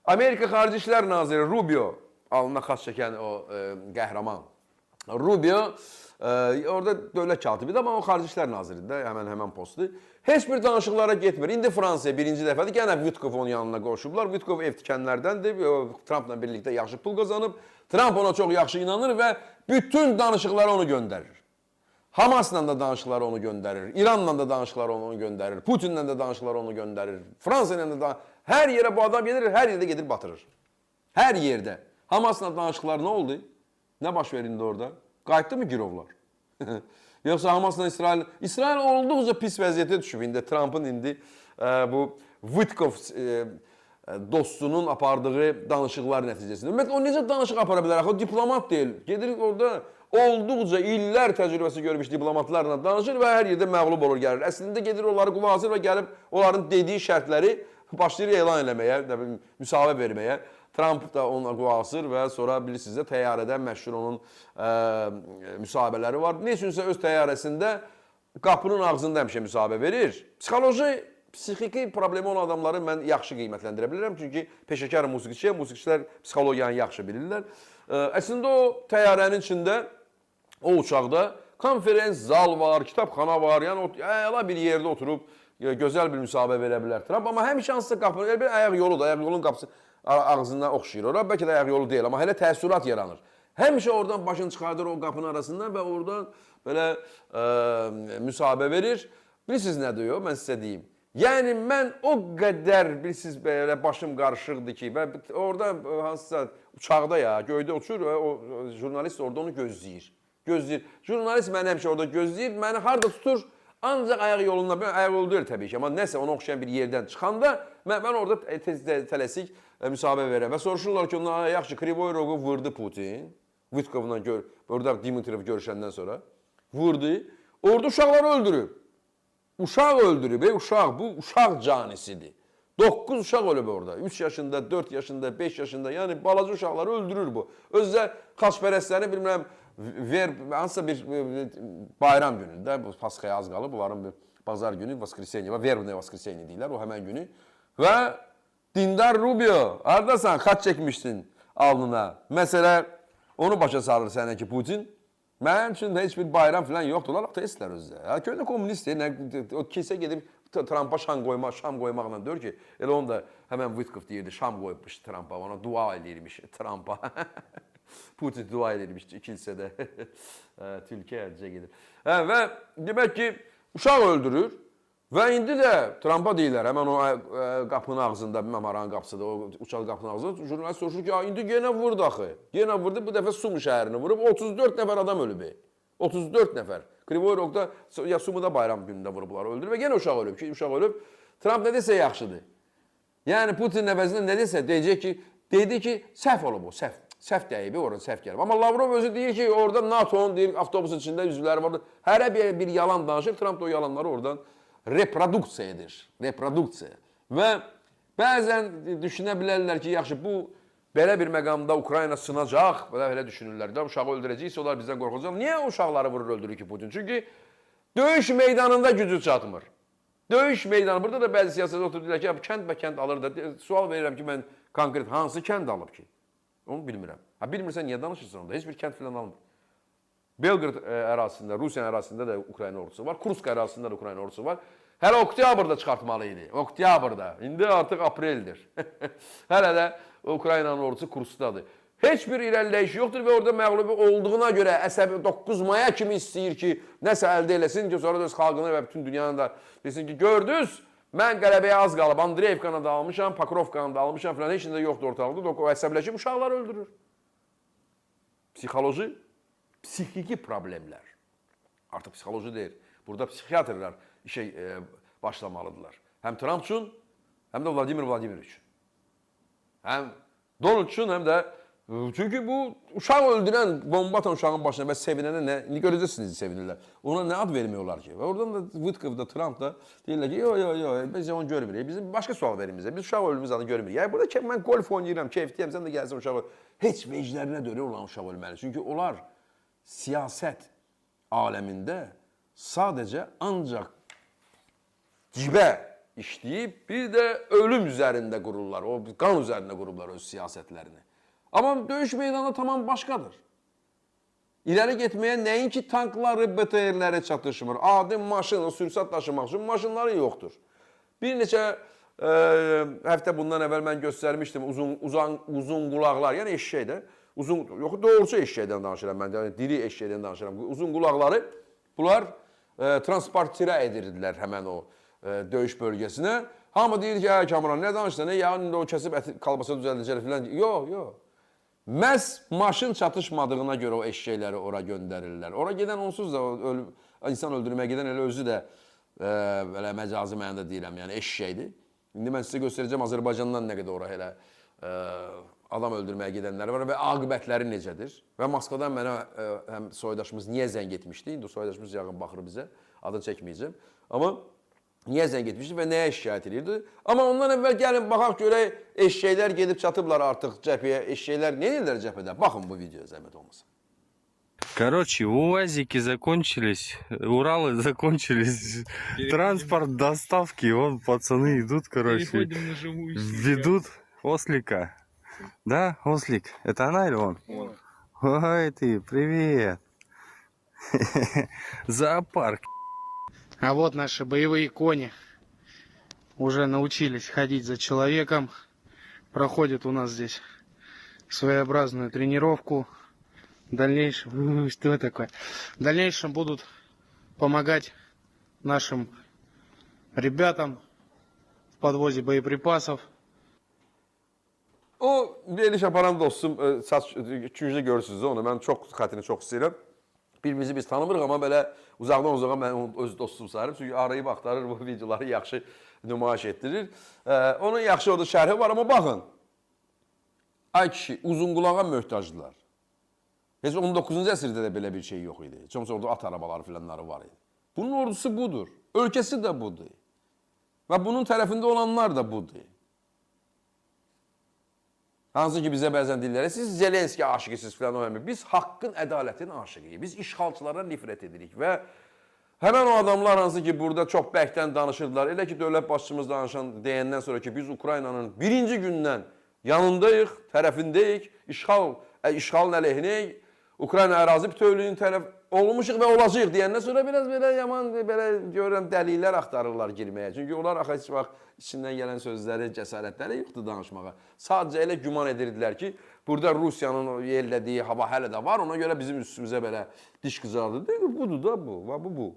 Amerika Xarici İşlər Naziri Rubio, alnına xas çəkən o qəhrəman Rubio, orada dövlət katibidir, amma o Xarici İşlər Naziridir də, həmən postdur. Heç bir danışıqlara getmir. İndi Fransaya birinci dəfədir, gənə Vitkov onun yanına qoşublar. Vitkov ev tikənlərdəndir, Trumpla birlikdə yaxşı pul qazanıb. Trump ona çox yaxşı inanır və bütün danışıqlara onu göndərir. Hamasla da danışıqları onu göndərir, İranla da danışıqları onu göndərir, Putinlə də danışıqları onu göndərir, Fransa ilə də hər yerə bu adam gedir, hər yerdə gedir batırır. Hər yerdə. Hamasla danışıqlar nə oldu? Nə baş verindi orada? Qayıtdı mı girovlar? Yoxsa Hamasla İsrail olduqca pis vəziyyətə düşüb indi. Trump'ın indi bu Vitkov dostunun apardığı danışıqlar nəticəsində. Ümumiyyətlə, o necə danışıq apara bilər? O diplomat deyil. Gedir orada olduqca illər təcrübəsi görmüş diplomatlarla danışır və hər yerdə məğlub olur gəlir. Əslində gedir onları qulaq asır və gəlib onların dediyi şərtləri başlayır elan eləməyə, müsahibə verməyə. Trump da ona qulaq asır və sonra bilirsiniz də təyyarədən məşhur onun müsahibələri var. Ne üçünsə öz təyyarəsində qapının ağzında həmişə müsahibə verir. Psixiki problemi olan adamları mən yaxşı qiymətləndirə bilirəm. Çünki peşəkar musiqiçilər psixologiyanı yaxşı bilirlər. Əslində o təyyarənin içində, o uçaqda konferens zal var, kitabxana var. Yəni əla bir yerdə oturub gözəl bir müsahibə verə bilər Trump. Amma həmişə hansısa qapının, elə bir ayaq yoludur, ayaq yolun qapısı ağzından oxşayır ora. Bəlkə də ayaq yolu deyil, amma hələ təəssürat yaranır. Həmişə oradan başını çıxardır o qapının arasından və oradan belə müsahibə verir. Bilirsiniz nə diyor? Mən sizə deyim. Yəni mən o qədər bilirsiniz belə başım qarışıqdır ki və orada hansısa uçaqda ya göydə uçur və o jurnalist orada onu gözləyir. Jurnalist məni həmişə orada gözləyir, məni harda tutur? Ancaq ayaq yolundan, ayaq yolu deyil təbii ki, amma nəsə ona oxşayan bir yerdən çıxanda mən orada tələsik müsahibə verəm və soruşurlar ki, onlar yaxşı Krivoy Rogu vurdu Putin, Vitkovla orada Dimitrov görüşəndən sonra vurdu, orada uşaqları öldürüb. Uşaq öldürüb, uşaq, bu uşaq canisidir. 9 uşaq ölüb orada, 3 yaşında, 4 yaşında, 5 yaşında, yəni balaca uşaqları öldürür bu. Özdə xaçpərəstləri bilmirəm, hansısa bir bayram günündə, bu Paskaya az qalıb, bunların bir bazar günü, Voskreseniya, Verbne Voskreseniya deyirlər, o həmən günü. Və dindar Rubio, haradasan, xaç çəkmişsin alnına. Məsələ, onu başa salır sənə ki, Putin, mənim üçün heç bir bayram falan yoxdur, onlar ateistlər özdə. Köydə kommunistdir, o kilsə gedib Trump'a şam qoymaqla deyir ki, elə onu da həmən Vitkov deyirdi, şam qoymuş Trump'a, ona dua edirmiş Trump'a. Putin dua edirmiş kilsədə, Türkiyəcə gedir. Və demək ki, uşaq öldürür və indi də Trump'a deyirlər, həmən o qapının ağzında, bilməm haranın qapısıdır, o uçaq qapının ağzında, jurnalist soruşur ki, indi yenə vurdu axı, yenə vurdu, bu dəfə Sumi şəhərini vurub, 34 nəfər adam ölüb, 34 nəfər. Krivoy Rogda, ya Sumi'da bayram günündə vurublar, öldürüb və yenə uşaq ölüb, uşaq ölüb. Trump nə desə yaxşıdır. Yəni Putin nəvəzində nə desə, deyəcək ki, dedi ki, səhv olub o, səhv. Səhv dəyibi, orada səhv gəlib. Amma Lavrov özü deyir ki, orada NATO'nun deyir, avtobusun içində üzvləri vardı. Hərə bir yalan danışır, Trump da o yalanları oradan reproduksiya edir. Reproduksiya. Və bəzən düşünə bilərlər ki, yaxşı, bu belə bir məqamda Ukrayna sınacaq, belə düşünürlər də, uşağı öldürəcəksə, onlar bizdən qorxacaq. Niyə uşaqları vurur, öldürür ki Putin? Çünki döyüş meydanında gücü çatmır. Döyüş meydanı, burada da bəzi siyasətdə oturur, deyirlər ki, kənd bə kənd alır da. Sual verirəm ki, mən konkret hansı kənd alıb ki? Onu bilmirəm. Bilmirsən, niyə danışırsan onda? Heç bir kənd filan almır. Belqrad ərazisində, Rusiya ərazisində də Ukrayna ordusu var. Kursk ərazisində də Ukrayna ordusu var. Hələ oktyabrda çıxartmalı idi. Oktyabrda. İndi artıq apreldir. Hələ də Ukraynanın ordusu Kurskdadır. Heç bir irəliləyiş yoxdur və orada məğlubi olduğuna görə əsəbi 9 maya kimi istəyir ki, nəsə əldə eləsin ki, sonra da öz xalqını və bütün dünyanı da desin ki, gördünüz, mən qələbəyə az qalıb, Andreyevkanı da almışam, Pakrovkanı da almışam filan, heç də yoxdur ortalıqda, o əsəbləşib uşaqları öldürür. Psixoloji, psixiki problemlər. Artıq psixoloji deyil. Burada psixiatrlar işə başlamalıdırlar. Həm Trump üçün, həm də Vladimir üçün. Həm Donald üçün, həm də çünki bu uşaq öldürən, bomba atan uşağın başına və sevinənə nə? İndi görəcəksiniz sevinirlər. Ona nə ad vermiyorlar ki? Və oradan da Vitkov da, Trump da deyirlər ki, yox, biz onu görmürük. Bizim başqa sual verin bizə. Biz uşaq ölümümüz adını görmürük. Yəni burada mən golf oynayıram, keyfliyəm, sən də gəlsən uşaq öl. Heç veclərinə dönür olan uşaq ölməli. Çünki onlar siyasət aləmində sadəcə ancaq cibə işləyib, bir də ölüm üzərində qururlar, o qan üzərində qururlar öz siyasətlərini. Amma döyüş meydanı tamam başqadır. İləri getməyə nəinki tankları, BTR-ləri çatışmır, adi maşın, sürüsat daşımaq üçün maşınları yoxdur. Bir neçə həftə bundan əvvəl mən göstərmişdim uzun qulaqlar, yəni eşşəkdə, yox, doğrusu eşşəkdən danışıram mən, yəni diri eşşəkdən danışıram. Uzun qulaqları bunlar transportirə edirdilər həmən o döyüş bölgəsinə. Hamı deyir ki, Kamran, nə danışsan, yarın indi o kəsib kalbasa düzəldəcək filan. Yox, yox. Məhz maşın çatışmadığına görə o eşşəkləri ora göndərirlər. Ora gedən onsuz da insan öldürməyə gedən elə özü də belə məcazi mənada deyirəm, yəni eşşəkdir. İndi mən sizə göstərəcəm Azərbaycandan nə qədər ora elə adam öldürməyə gedənlər var və aqibətləri necədir. Və Moskvadan mənə həm soydaşımız niyə zəng etmişdi? İndi soydaşımız yağın baxır bizə, adını çəkməyəcəm. Amma niyə zəng etmişdi və nəyə şikayət edirdi? Amma ondan əvvəl gəlin baxaq görək eşşəklər gedib çatıblar artıq cəbhəyə. Eşşəklər nə edirlər cəbhədə? Baxın bu videoya zəhmət olmasın. Короче, УАЗики закончились, Уралы закончились, транспорт доставки, вон пацаны идут, короче, ведут ослика. Да, ослик? Это она или он? Ой ты, привет. Зоопарк. А вот наши боевые кони уже научились ходить за человеком. Проходят у нас здесь своеобразную тренировку. В дальнейшем, что такое? В дальнейшем будут помогать нашим ребятам в подвозе боеприпасов. O veriliş aparan dostum, saç küncdə görürsünüz onu. Mən çox xətrini çox istəyirəm. Birimizi biz tanımırıq, amma belə uzaqdan uzağa mən onu öz dostum sayırım. Çünki arayıb axtarır, bu videoları yaxşı nümayiş etdirir. Onun yaxşı orada şərhi var, amma baxın. Ay kişi, uzun qulağa möhtacdılar. Heç 19-cu əsrdə də belə bir şey yox idi. Heç olmasa orada at arabaları filanları var idi. Bunun ordusu budur. Ölkəsi də budur. Və bunun tərəfində olanlar da budur. Hansı ki bizə bəzən deyirlər, siz Zelenski aşıqısınız filan o əmri. Biz haqqın, ədalətin aşıqıyıq. Biz işğalçılara nifrət edirik və həmən o adamlar hansı ki burada çox bərkdən danışırdılar. Elə ki dövlət başçımız deyəndən sonra ki biz Ukraynanın birinci gündən yanındayıq, tərəfindəyik, işğalın əleyhinəyik, Ukrayna ərazi bütövlüyünün tərəf olmuşuq və olacaq deyəndən sonra biraz belə yaman, belə görürəm dəliklər axtarırlar girməyə. Çünki onlar axı heç vaxt içindən gələn sözləri, cəsarətləri yoxdur danışmağa. Sadəcə elə güman edirdilər ki, burada Rusiyanın yerlədiyi hava hələ də var, ona görə bizim üstümüzə belə diş qızardı. Deyir, budur da bu, bu.